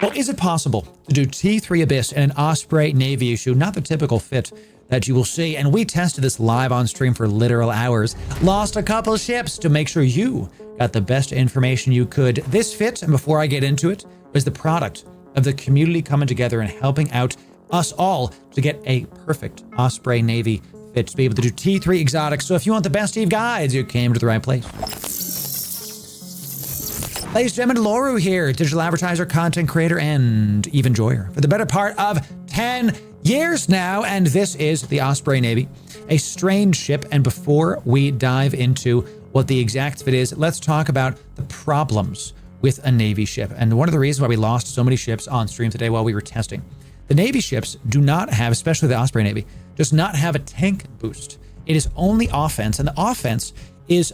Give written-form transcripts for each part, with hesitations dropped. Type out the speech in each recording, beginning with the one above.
Well, is it possible to do T3 Abyss in an Osprey Navy Issue? Not the typical fit that you will see. And we tested this live on stream for literal hours. Lost a couple ships to make sure you got the best information you could. This fit, and before I get into it, was the product of the community coming together and helping out us all to get a perfect Osprey Navy fit to be able to do T3 exotics. So if you want the best Eve guides, you came to the right place. Ladies and gentlemen, Loru here, digital advertiser, content creator, and Eve enjoyer for the better part of 10 years now. And this is the Osprey Navy, a strange ship. And before we dive into what the exact fit is, let's talk about the problems with a Navy ship. And one of the reasons why we lost so many ships on stream today while we were testing. The Navy ships do not have, especially the Osprey Navy, does not have a tank boost. It is only offense, and the offense is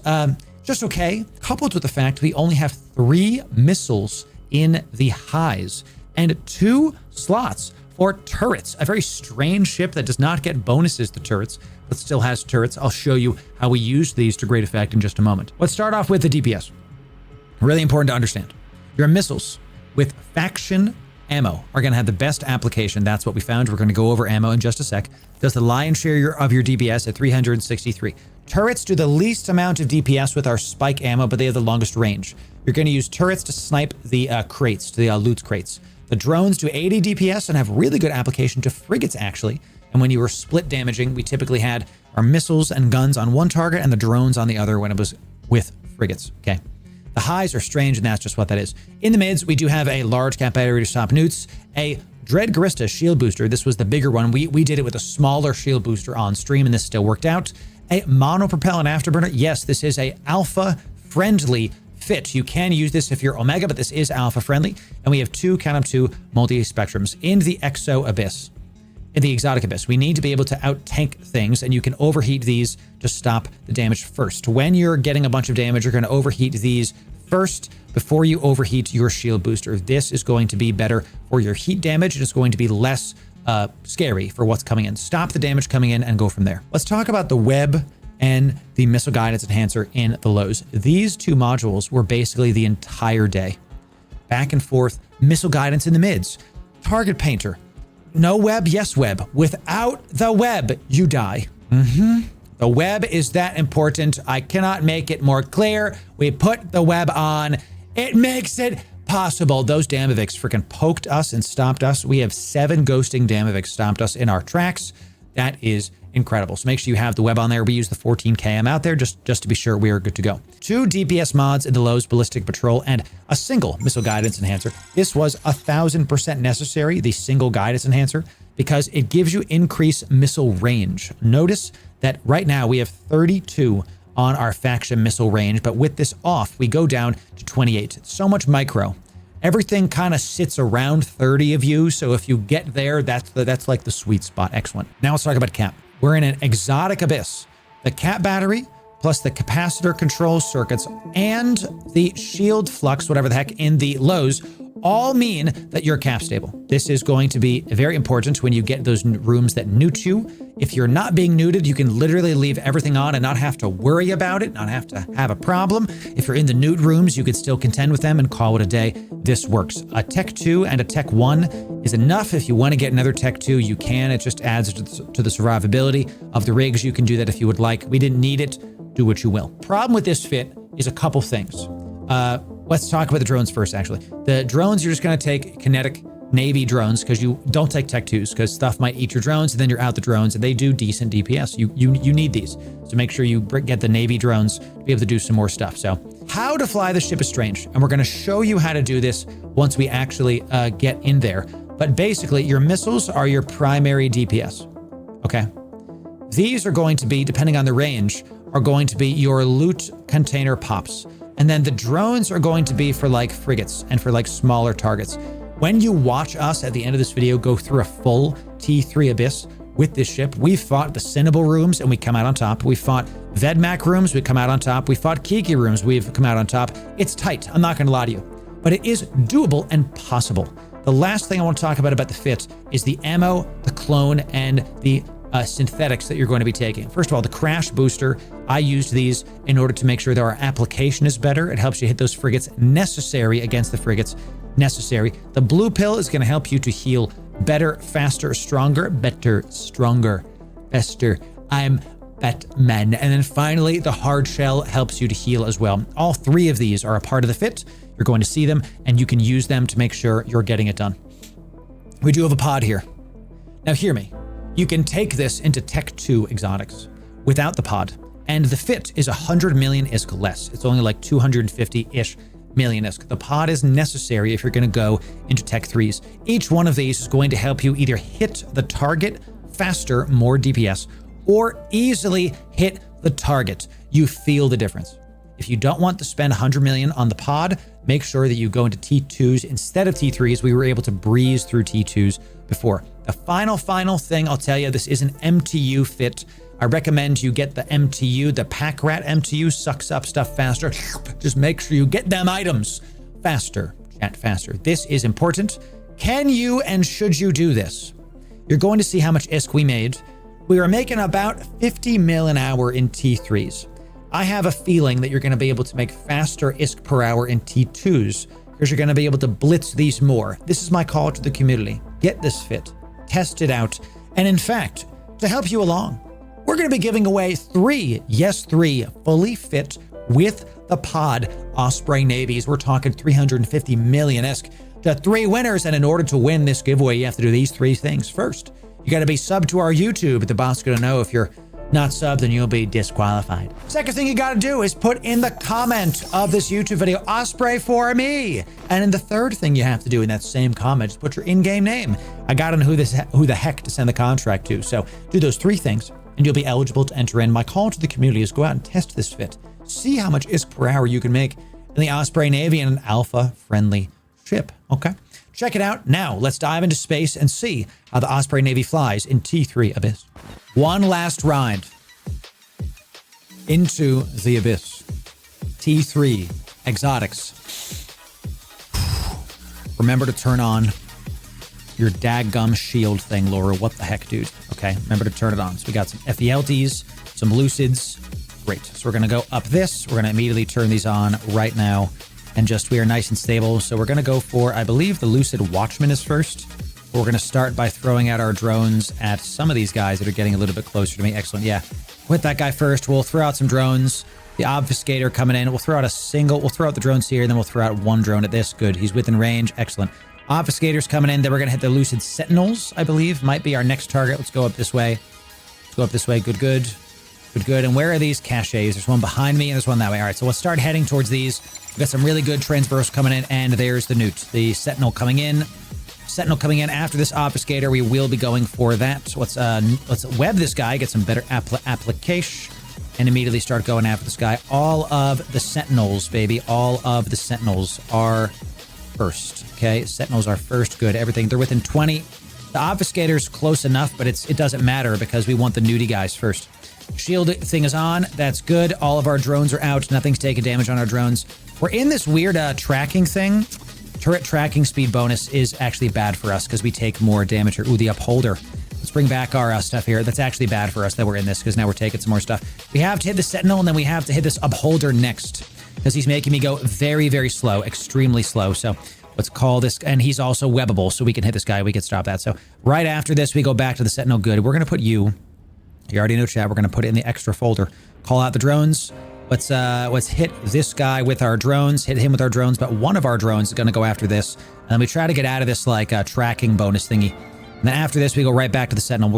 just okay, coupled with the fact we only have 3 missiles in the highs and 2 slots for turrets. A very strange ship that does not get bonuses to turrets, but still has turrets. I'll show you how we use these to great effect in just a moment. Let's start off with the DPS. Really important to understand. Your missiles with faction ammo are going to have the best application. That's what we found. We're going to go over ammo in just a sec. Does the lion's share of your DPS at 363. Turrets do the least amount of DPS with our spike ammo, but they have the longest range. You're going to use turrets to snipe the crates, the loot crates. The drones do 80 DPS and have really good application to frigates, actually. And when you were split damaging, we typically had our missiles and guns on one target and the drones on the other when it was with frigates, okay? The highs are strange, and that's just what that is. In the mids, we do have a large cap battery to stop newts, a Dread Garista shield booster. This was the bigger one. We did it with a smaller shield booster on stream, and this still worked out. A monopropellant afterburner. Yes, this is a alpha-friendly fit. You can use this if you're Omega, but this is alpha-friendly. And we have 2 multi-spectrums in the Abyss. In the Exotic Abyss, we need to be able to out-tank things, and you can overheat these to stop the damage first. When you're getting a bunch of damage, you're going to overheat these first before you overheat your shield booster. This is going to be better for your heat damage, and it's going to be less scary for what's coming in. Stop the damage coming in and go from there. Let's talk about the web and the missile guidance enhancer in the lows. These 2 modules were basically the entire day. Back and forth, missile guidance in the mids, target painter. No web, yes web. Without the web, you die. The web is that important. I cannot make it more clear. We put the web on. It makes it possible. Those Damaviks freaking poked us and stopped us. We have 7 ghosting Damaviks stopped us in our tracks. That is incredible. So make sure you have the web on there. We use the 14 km out there just to be sure we are good to go. 2 DPS mods in the lows, ballistic patrol, and a single missile guidance enhancer. This was 1000% necessary, the single guidance enhancer, because it gives you increased missile range. Notice that right now we have 32 on our faction missile range, but with this off, we go down to 28. It's so much micro. Everything kind of sits around 30 of you, so if you get there, that's like the sweet spot. Excellent. Now let's talk about cap. We're in an Exotic Abyss. The cap battery, plus the capacitor control circuits, and the shield flux, whatever the heck, in the lows, all mean that you're cap stable. This is going to be very important when you get those rooms that newt you. If you're not being newted, you can literally leave everything on and not have to worry about it, not have to have a problem. If you're in the newt rooms, you could still contend with them and call it a day. This works. A Tech 2 and a Tech 1 is enough. If you want to get another Tech 2, you can. It just adds to the survivability of the rigs. You can do that if you would like. We didn't need it. Do what you will. Problem with this fit is a couple things. Let's talk about the drones first, actually. The drones, you're just going to take kinetic Navy drones because you don't take Tech 2s because stuff might eat your drones, and then you're out the drones, and they do decent DPS. You need these. So make sure you get the Navy drones to be able to do some more stuff. So how to fly the ship is strange, and we're going to show you how to do this once we actually get in there. But basically, your missiles are your primary DPS, okay? These are going to be, depending on the range, are going to be your loot container pops. And then the drones are going to be for like frigates and for like smaller targets. When you watch us at the end of this video go through a full T3 Abyss with this ship, we fought the Cinnable rooms and we come out on top. We fought Vedmak rooms, we come out on top. We fought Kiki rooms, we've come out on top. It's tight, I'm not gonna lie to you, but it is doable and possible. The last thing I want to talk about the fit is the ammo, the clone, and the synthetics that you're going to be taking. First of all, the crash booster, I used these in order to make sure that our application is better. It helps you hit those frigates necessary against the frigates. necessary. The blue pill is going to help you to heal better, faster, stronger, better, stronger, faster. I'm Batman. And then finally, the hard shell helps you to heal as well. All three of these are a part of the fit. You're going to see them, and you can use them to make sure you're getting it done. We do have a pod here. Now hear me. You can take this into Tech 2 exotics without the pod, and the fit is 100 million ISK less. It's only like 250-ish million ISK. The pod is necessary if you're going to go into Tech 3s. Each one of these is going to help you either hit the target faster, more DPS, or easily hit the target. You feel the difference. If you don't want to spend 100 million on the pod, make sure that you go into T2s instead of T3s. We were able to breeze through T2s before. The final thing I'll tell you, this is an MTU fit. I recommend you get the MTU. The Pack Rat MTU sucks up stuff faster. Just make sure you get them items faster. Chat faster. This is important. Can you and should you do this? You're going to see how much ISK we made. We are making about 50 mil an hour in T3s. I have a feeling that you're going to be able to make faster ISK per hour in T2s because you're going to be able to blitz these more. This is my call to the community. Get this fit, test it out, and in fact, to help you along, we're going to be giving away three fully fit with the pod Osprey Navies. We're talking 350 million ISK to 3 winners, and in order to win this giveaway, you have to do these 3 things. First, you got to be subbed to our YouTube. The boss is going to know if you're not subbed, then you'll be disqualified. Second thing you got to do is put in the comment of this YouTube video, Osprey for me. And then the third thing you have to do in that same comment is put your in-game name. I got to know who the heck to send the contract to. So do those 3 things and you'll be eligible to enter in. My call to the community is go out and test this fit. See how much ISK per hour you can make in the Osprey Navy in an alpha-friendly ship, okay? Check it out. Now, let's dive into space and see how the Osprey Navy flies in T3 Abyss. One last ride into the Abyss. T3 Exotics. Remember to turn on your daggum shield thing, Loru. What the heck, dude? Okay, remember to turn it on. So we got some FELTs, some Lucids. Great. So we're going to go up this. We're going to immediately turn these on right now. And just, we are nice and stable. So we're going to go for, I believe the Lucid Watchman is first. We're going to start by throwing out our drones at some of these guys that are getting a little bit closer to me. Excellent. Yeah. With that guy first, we'll throw out some drones. The Obfuscator coming in. We'll throw out the drones here, and then we'll throw out 1 drone at this. Good. He's within range. Excellent. Obfuscator's coming in. Then we're going to hit the Lucid Sentinels, I believe. Might be our next target. Let's go up this way. Let's go up this way. Good, good. Good, good. And where are these caches? There's one behind me and there's one that way. All right, so we'll start heading towards these. We've got some really good transverse coming in, and there's the Newt. The Sentinel coming in. Sentinel coming in after this Obfuscator. We will be going for that. Let's web this guy, get some better application, and immediately start going after this guy. All of the Sentinels, baby. All of the Sentinels are first. Okay, Sentinels are first. Good. Everything. They're within 20. The Obfuscator's close enough, but it doesn't matter because we want the nudie guys first. Shield thing is on. That's good. All of our drones are out. Nothing's taking damage on our drones. We're in this weird tracking thing. Turret tracking speed bonus is actually bad for us because we take more damage here. Ooh, the Upholder. Let's bring back our stuff here. That's actually bad for us that we're in this because now we're taking some more stuff. We have to hit the Sentinel, and then we have to hit this Upholder next because he's making me go very, very slow, extremely slow. So let's call this, and he's also webbable, so we can hit this guy. We can stop that. So right after this, we go back to the Sentinel. Good. We're going to put you already know, chat. We're going to put it in the extra folder. Call out the drones. Let's hit this guy with our drones. Hit him with our drones, but one of our drones is going to go after this. And then we try to get out of this like tracking bonus thingy. And then after this, we go right back to the Sentinel.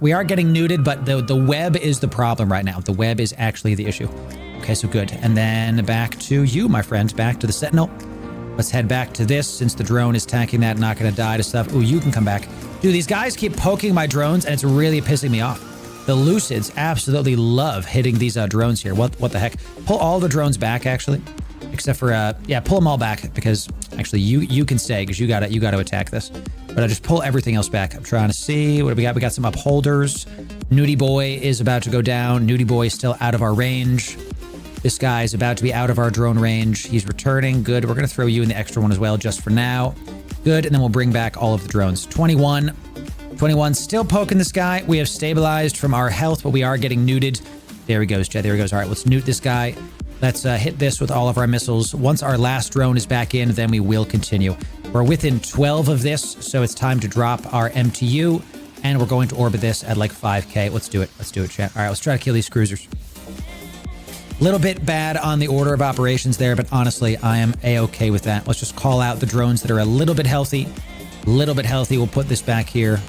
We are getting nuded, but the web is the problem right now. The web is actually the issue. Okay, so good. And then back to you, my friend. Back to the Sentinel. Let's head back to this since the drone is tanking that, not going to die to stuff. Ooh, you can come back. Dude, these guys keep poking my drones, and it's really pissing me off. The Lucids absolutely love hitting these drones here. What the heck? Pull all the drones back, actually. Except for, yeah, pull them all back because actually you can stay because you got to attack this. But I just pull everything else back. I'm trying to see. What do we got? We got some Upholders. Nudie Boy is about to go down. Nudie Boy is still out of our range. This guy is about to be out of our drone range. He's returning. Good. We're going to throw you in the extra one as well just for now. Good. And then we'll bring back all of the drones. 21 still poking this guy. We have stabilized from our health, but we are getting nuded. There he goes, Jed. There he goes. All right, let's newt this guy. Let's hit this with all of our missiles. Once our last drone is back in, then we will continue. We're within 12 of this, so it's time to drop our MTU, and we're going to orbit this at like 5K. Let's do it. Let's do it, chat. All right, let's try to kill these cruisers. Little bit bad on the order of operations there, but honestly, I am A-okay with that. Let's just call out the drones that are a little bit healthy. We'll put this back here.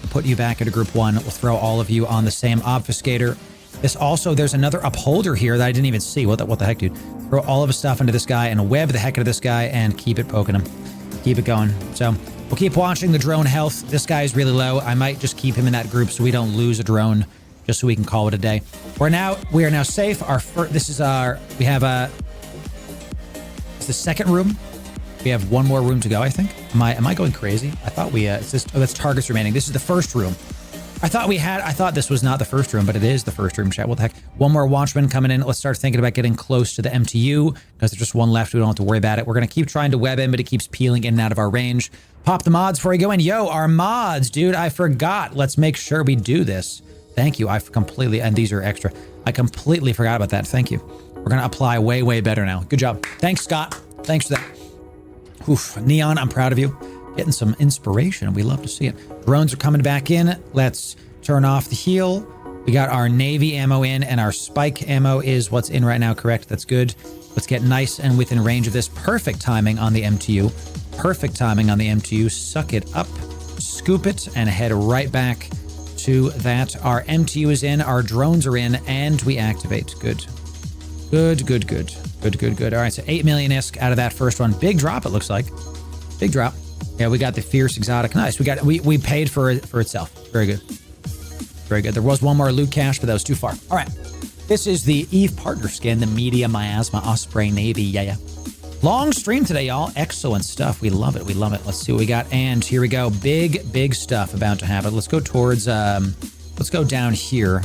We'll put you back into group 1. We'll throw all of you on the same obfuscator. This also, there's another upholder here that I didn't even see. What the heck, dude? Throw all of his stuff into this guy and web the heck out of this guy and keep it poking him. Keep it going. So we'll keep watching the drone health. This guy is really low. I might just keep him in that group so we don't lose a drone, just so we can call it a day. We are now safe. This is our, we have it's the second room. We have one more room to go, I think. Am I going crazy? I thought we, it's just, oh, that's targets remaining. This is the first room. I thought this was not the first room, but it is the first room, chat. What the heck? One more Watchman coming in. Let's start thinking about getting close to the MTU because there's just one left. We don't have to worry about it. We're going to keep trying to web him, but he keeps peeling in and out of our range. Pop the mods before we go in. Yo, our mods, dude, I forgot. Let's make sure we do this. Thank you. And these are extra. I completely forgot about that. Thank you. We're going to apply way, way better now. Good job. Thanks, Scott. Thanks for that. Oof. Neon, I'm proud of you. Getting some inspiration. We love to see it. Drones are coming back in. Let's turn off the heal. We got our Navy ammo in, and our Spike ammo is what's in right now, correct? That's good. Let's get nice and within range of this. Perfect timing on the MTU. Perfect timing on the MTU. Suck it up, scoop it, and head right back to that. Our MTU is in, our drones are in, and we activate. Good. Good, good, good. Good, good, good. All right, so 8 million-isk out of that first one. Big drop, it looks like. Big drop. Yeah, we got the Fierce Exotic. Nice. We paid for itself. Very good. Very good. There was one more loot cache, but that was too far. All right. This is the Eve partner skin, the Media Miasma Osprey Navy. Yeah. Long stream today, y'all. Excellent stuff. We love it. We love it. Let's see what we got. And here we go. Big, big stuff about to happen. Let's go towards, let's go down here.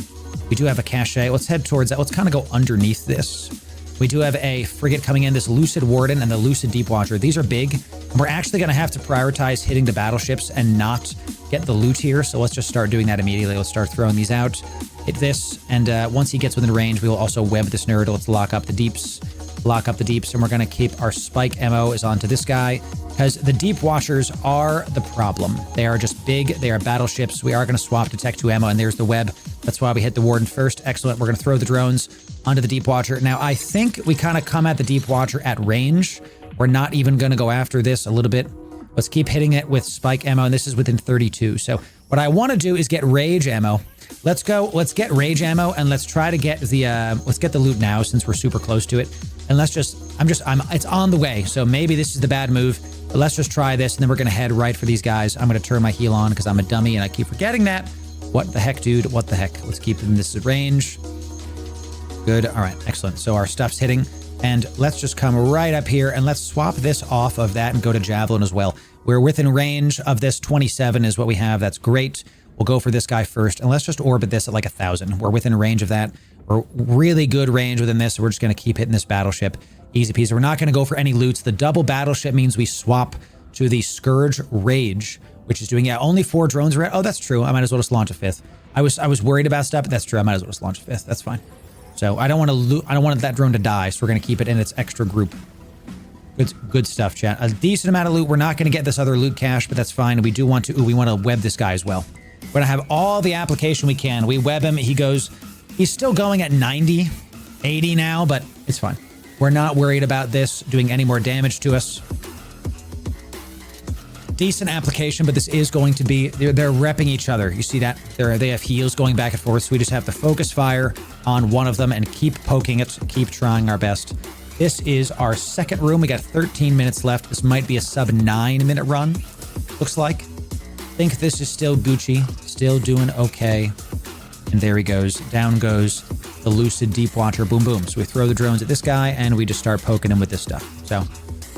We do have a cache. Let's head towards that. Let's kind of go underneath this. We do have a frigate coming in, this Lucid Warden and the Lucid Deep Watcher. These are big. And we're actually going to have to prioritize hitting the battleships and not get the loot here. So let's just start doing that immediately. Let's start throwing these out. Hit this. And once he gets within range, we will also web this nerd. Let's lock up the deeps. Lock up the deeps. And we're going to keep our Spike ammo is onto this guy, because the Deep Watchers are the problem. They are just big. They are battleships. We are going to swap to Tech 2 ammo. And there's the web. That's why we hit the Warden first. Excellent. We're going to throw the drones onto the Deep Watcher. Now, I think we kind of come at the Deep Watcher at range. We're not even going to go after this a little bit. Let's keep hitting it with Spike ammo, and this is within 32. So what I want to do is get Rage ammo. Let's get Rage ammo, and let's try to get the, let's get the loot now since we're super close to it. And let's just, it's on the way. So maybe this is the bad move, but let's just try this, and then we're going to head right for these guys. I'm going to turn my heal on because I'm a dummy, and I keep forgetting that. What the heck, dude? What the heck? Let's keep in this range. Good. All right. Excellent. So our stuff's hitting, and let's just come right up here and let's swap this off of that and go to Javelin as well. We're within range of this 27 is what we have. That's great. We'll go for this guy first, and let's just orbit this at like 1,000. We're within range of that. We're really good range within this. So we're just going to keep hitting this battleship. Easy peasy. We're not going to go for any loots. The double battleship means we swap to the Scourge Rage, which is doing, yeah, only 4 drones are at. Oh, that's true. I might as well just launch a 5th. I was worried about stuff, but that's true. I might as well just launch a 5th. That's fine. So I don't want to loot. I don't want that drone to die. So we're going to keep it in its extra group. Good stuff, chat. A decent amount of loot. We're not going to get this other loot cache, but that's fine. We do want to, we want to web this guy as well. We're going to have all the application we can. We web him. He's still going at 90, 80 now, but it's fine. We're not worried about this doing any more damage to us. Decent application, but this is going to be, they're repping each other. You see that? They have heals going back and forth, so we just have to focus fire on one of them and keep poking it, keep trying our best. This is our second room. We got 13 minutes left. This might be a sub 9-minute run, looks like. Think this is still Gucci, still doing okay. And there he goes. Down goes the Lucid Deep Watcher. Boom, boom. So we throw the drones at this guy, and we just start poking him with this stuff. So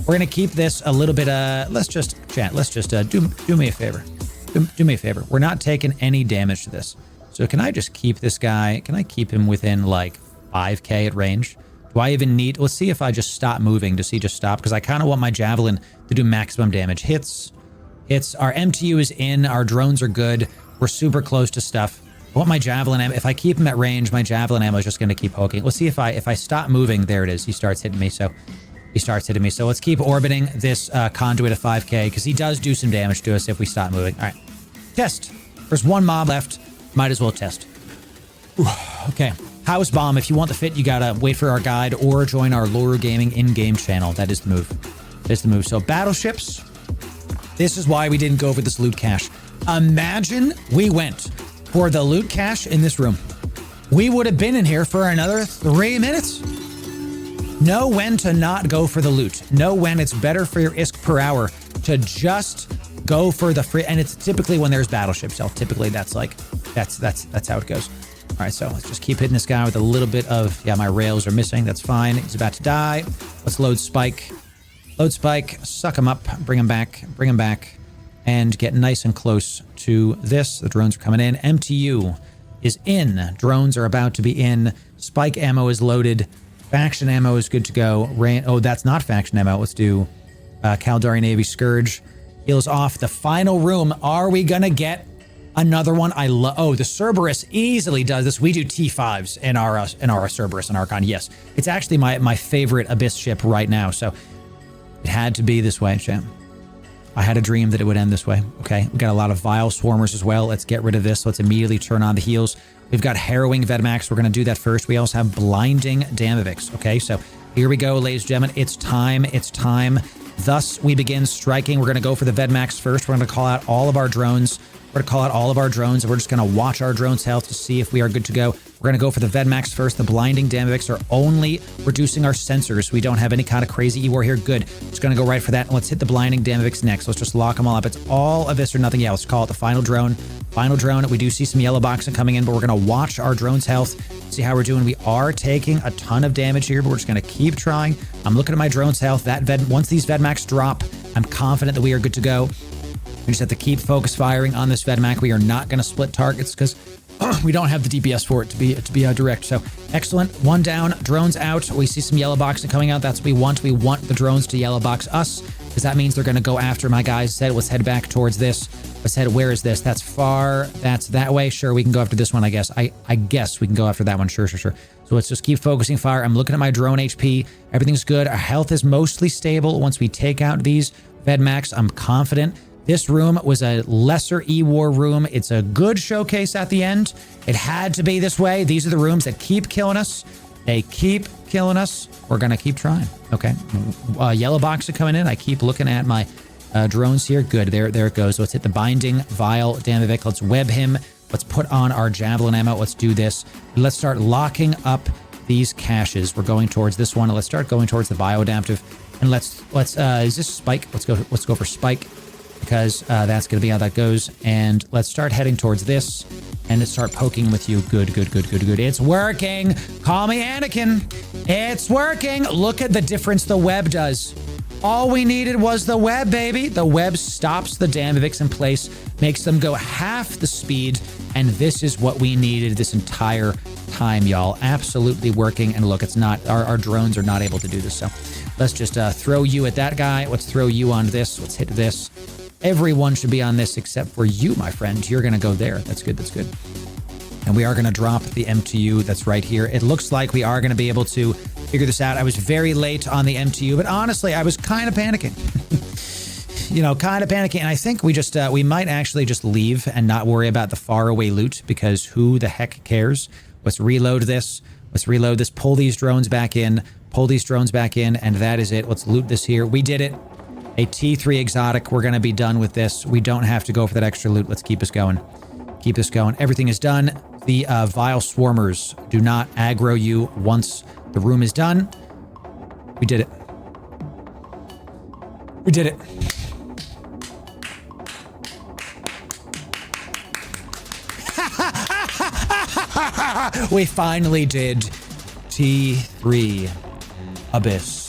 we're going to keep this a little bit, let's just, chat, let's just do me a favor. Do me a favor. We're not taking any damage to this. So can I just keep this guy, can I keep him within like 5K at range? Do I even need, let's see if I just stop moving. Does he just stop? Because I kind of want my Javelin to do maximum damage. Hits, our MTU is in, our drones are good. We're super close to stuff. I want my Javelin ammo. If I keep him at range, my Javelin ammo is just going to keep poking. Let's see if I stop moving. There it is. He starts hitting me. So he starts hitting me. So let's keep orbiting this conduit at 5k because he does do some damage to us if we stop moving. All right. Test. There's one mob left. Might as well test. Whew. Okay. House bomb. If you want the fit, you gotta wait for our guide or join our Loru Gaming in-game channel. That is the move. That's the move. So battleships. This is why we didn't go for this loot cache. Imagine we went for the loot cache in this room. We would have been in here for another 3 minutes. Know when to not go for the loot. Know when it's better for your ISK per hour to just go for the free. And it's typically when there's battleships. So typically that's like, that's how it goes. All right, so let's just keep hitting this guy with a little bit of, yeah, my rails are missing. That's fine. He's about to die. Let's load Spike. Load Spike, suck him up, bring him back, and get nice and close to this. The drones are coming in. MTU is in. Drones are about to be in. Spike ammo is loaded. Faction ammo is good to go. Oh, that's not faction ammo. Let's do Caldari Navy Scourge. Heals off the final room. Are we going to get another one? Oh, the Cerberus easily does this. We do T5s in our Cerberus and Archon. Yes, it's actually my favorite Abyss ship right now. So it had to be this way, champ. I had a dream that it would end this way. Okay, we got a lot of Vile Swarmers as well. Let's get rid of this. Let's immediately turn on the heals. We've got Harrowing Vedmax. We're going to do that first. We also have Blinding Damavix. Okay, so here we go, ladies and gentlemen. It's time. It's time. Thus, we begin striking. We're going to go for the Vedmax first. We're going to call out all of our drones. We're going to call out all of our drones, and we're just going to watch our drones' health to see if we are good to go. We're going to go for the Vedmax first. The Blinding Damavix are only reducing our sensors. We don't have any kind of crazy E-War here. Good. Just going to go right for that. And let's hit the Blinding Damavix next. Let's just lock them all up. It's all of this or nothing. Yeah, let's call it the final drone. Final drone. We do see some yellow boxing coming in, but we're going to watch our drone's health, see how we're doing. We are taking a ton of damage here, but we're just going to keep trying. I'm looking at my drone's health. Once these Vedmax drop, I'm confident that we are good to go. We just have to keep focus firing on this Vedmax. We are not going to split targets because we don't have the DPS for it to be direct. So excellent. One down, drones out. We see some yellow boxing coming out. That's what we want. We want the drones to yellow box us because that means they're going to go after my guys. Said, let's head back towards this. Let's head. Where is this? That's far. That's that way. Sure, we can go after this one, I guess. I guess we can go after that one. Sure. So let's just keep focusing fire. I'm looking at my drone HP. Everything's good. Our health is mostly stable. Once we take out these Vedmax, I'm confident. This room was a lesser E-War room. It's a good showcase at the end. It had to be this way. These are the rooms that keep killing us. They keep killing us. We're going to keep trying. Okay. Yellow box are coming in. I keep looking at my drones here. Good. There it goes. Let's hit the Binding Vile Damavik. Let's web him. Let's put on our Javelin ammo. Let's do this. Let's start locking up these caches. We're going towards this one. Let's start going towards the Bioadaptive. And let's is this Spike? Let's go for Spike. Because that's going to be how that goes. And let's start heading towards this and let's start poking with you. Good. It's working. Call me Anakin. It's working. Look at the difference the web does. All we needed was the web, baby. The web stops the Damavix in place, makes them go half the speed. And this is what we needed this entire time, y'all. Absolutely working. And look, it's not, our drones are not able to do this. So let's just throw you at that guy. Let's throw you on this. Let's hit this. Everyone should be on this except for you, my friend. You're going to go there. That's good. And we are going to drop the MTU that's right here. It looks like we are going to be able to figure this out. I was very late on the MTU, but honestly, I was kind of panicking. Kind of panicking. And I think we might actually just leave and not worry about the faraway loot because who the heck cares? Let's reload this. Pull these drones back in. And that is it. Let's loot this here. We did it. A T3 exotic. We're going to be done with this. We don't have to go for that extra loot. Let's keep us going. Everything is done. The Vile Swarmers do not aggro you once the room is done. We did it. We finally did T3 Abyss.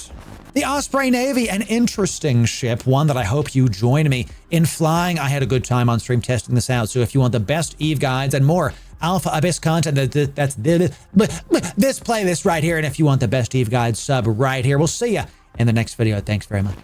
The Osprey Navy, an interesting ship, one that I hope you join me in flying. I had a good time on stream testing this out. So if you want the best Eve guides and more Alpha Abyss content, that's this playlist right here. And if you want the best Eve guides, sub right here. We'll see you in the next video. Thanks very much.